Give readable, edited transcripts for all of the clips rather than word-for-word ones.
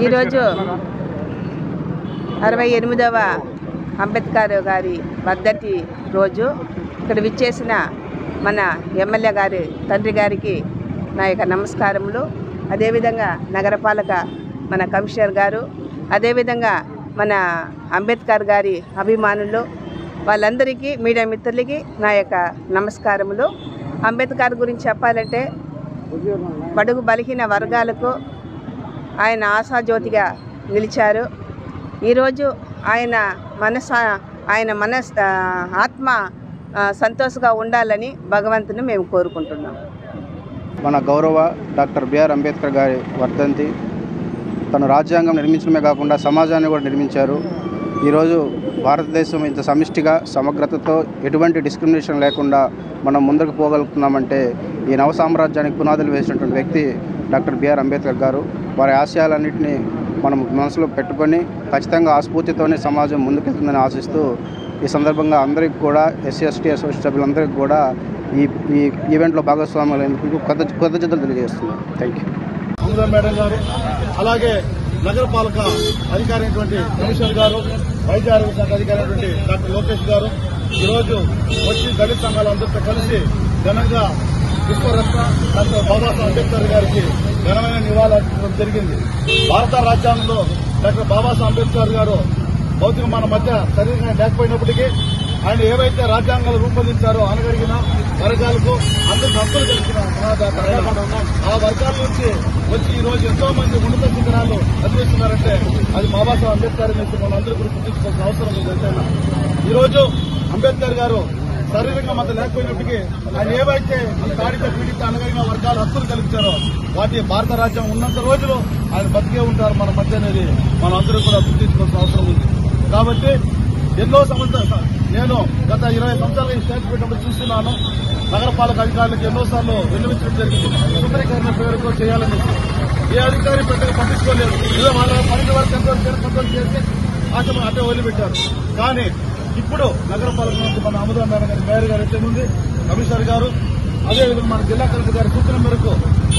ఈరోజు 68వ అంబేద్కర్ గారి వర్ధంతి రోజు ఇక్కడ విచ్చేసిన మన ఎమ్మెల్యే గారి తండ్రి గారికి నా యొక్క నమస్కారములు. అదేవిధంగా నగరపాలక మన కమిషనర్ గారు, అదేవిధంగా మన అంబేద్కర్ గారి అభిమానులు వాళ్ళందరికీ, మీడియా మిత్రులకి నా యొక్క నమస్కారములు. అంబేద్కర్ గురించి చెప్పాలంటే బడుగు బలహీన వర్గాలకు ఆయన ఆశాజ్యోతిగా నిలిచారు. ఈరోజు ఆయన ఆత్మ సంతోషంగా ఉండాలని భగవంతుని మేము కోరుకుంటున్నాం. మన గౌరవ డాక్టర్ బిఆర్ అంబేద్కర్ గారి వర్ధంతి. తను రాజ్యాంగం నిర్మించడమే కాకుండా సమాజాన్ని కూడా నిర్మించారు. ఈరోజు భారతదేశం ఇంత సమిష్టిగా సమగ్రతతో ఎటువంటి డిస్క్రిమినేషన్ లేకుండా మనం ముందుకు పోగలుగుతున్నామంటే ఈ నవ సామ్రాజ్యానికి పునాదులు వేసినటువంటి వ్యక్తి డాక్టర్ బిఆర్ అంబేద్కర్ గారు. వారి ఆశయాలన్నింటినీ మనం మనసులో పెట్టుకొని ఖచ్చితంగా ఆ స్ఫూర్తితోనే సమాజం ముందుకెళ్తుందని ఆశిస్తూ ఈ సందర్భంగా అందరికీ కూడా ఎస్సీ ఎస్టీ అసోసియేషన్ సభ్యులందరికీ కూడా ఈ ఈవెంట్లో భాగస్వాములు కృతజ్ఞతలు తెలియజేస్తున్నాను. Thank you. మేడం గారు, అలాగే నగరపాలక అధికారి అయినటువంటి కమిషనర్ గారు, వైద్య ఆరోగ్య శాఖ అధికారి అయినటువంటి డాక్టర్ లోకేష్ గారు ఈరోజు వచ్చి దళిత సంఘాలందరితో కలిసి ఘనంగా విశ్వరత్న డాక్టర్ బాబాసాహెబ్ అంబేద్కర్ గారికి ఘనమైన నివాళులర్పించడం జరిగింది. భారత రాజ్యాంగంలో డాక్టర్ బాబాసాహెబ్ అంబేద్కర్ గారు భౌతిక మన మధ్య శరీరంగా లేకపోయినప్పటికీ ఆయన ఏవైతే రాజ్యాంగాలు రూపొందించారో అనగలిగిన వర్గాలకు అందరికి హక్కులు కలిసిన ఆ వర్గాల నుంచి వచ్చి ఈ రోజు ఎంతో మంది ఉన్నత శిఖరాలు అధివేస్తున్నారంటే అది బాబాసాహెబ్ అంబేద్కర్ నుంచి మనందరూ కూడా గుర్తించుకోవాల్సిన అవసరం ఉంది. ఈ రోజు అంబేద్కర్ గారు శారీరకంగా మధ్య లేకపోయినప్పటికీ ఆయన ఏవైతే ఈ తాడిత పీడిత అనగలిగిన వర్గాలు హక్కులు కలిగించారో వాటి భారత రాజ్యం ఉన్నంత రోజులు ఆయన బతికే ఉంటారు మన మధ్య అనేది మనం అందరూ కూడా గుర్తించుకోవాల్సిన అవసరం ఉంది. కాబట్టి ఎన్నో సంవత్సరాలు నేను గత 20 సంవత్సరాలు ఈ స్టేట్ పెట్టినప్పుడు చూస్తున్నాను. నగరపాలక అధికారులకు ఎన్నోసార్లు విన్నవించడం జరిగింది. సుందరీకరణ పేరుతో చేయాలని ఏ అధికారి పెద్దగా పట్టించుకోలేదు. ఇదే వాళ్ళ పరిధి వరకు ఎంతో చేసి ఆశను అట్టే వదిలిపెట్టారు. కానీ ఇప్పుడు నగరపాలక నుంచి మన అమృత మేయర్ గారు అయితే ఉంది, కమిషనర్ గారు, అదేవిధంగా మన జిల్లా కలెక్టర్ గారి సూచన మేరకు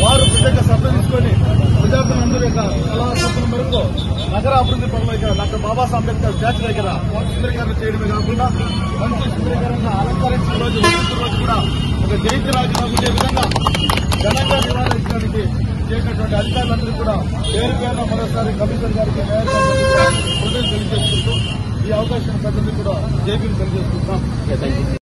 వారు ప్రత్యేక శ్రద్ధ తీసుకుని ప్రజాప్రతినిధుల యొక్క సలహా సూచన మేరకు నగర అభివృద్ధి పనుల దగ్గర డాక్టర్ బాబాసాహెబ్ అంబేద్కర్ స్టాచ్యూ దగ్గర సుందరీకరణ చేయడమే కాకుండా మంచి సుందరీకరణగా అలంకరించిన రోజు కూడా ఒక జయంతి రాజీనామా ఉండే విధంగా ఘనంగా నివారించడానికి చేసినటువంటి అధికారులందరూ కూడా పేరు పేరున మరోసారి కమిషనర్ గారికి, మేయర్ గారికి తెలియజేసుకుంటూ ఈ అవకాశం పెద్దలు కూడా జైపీని తెలియజేసుకుంటున్నాం.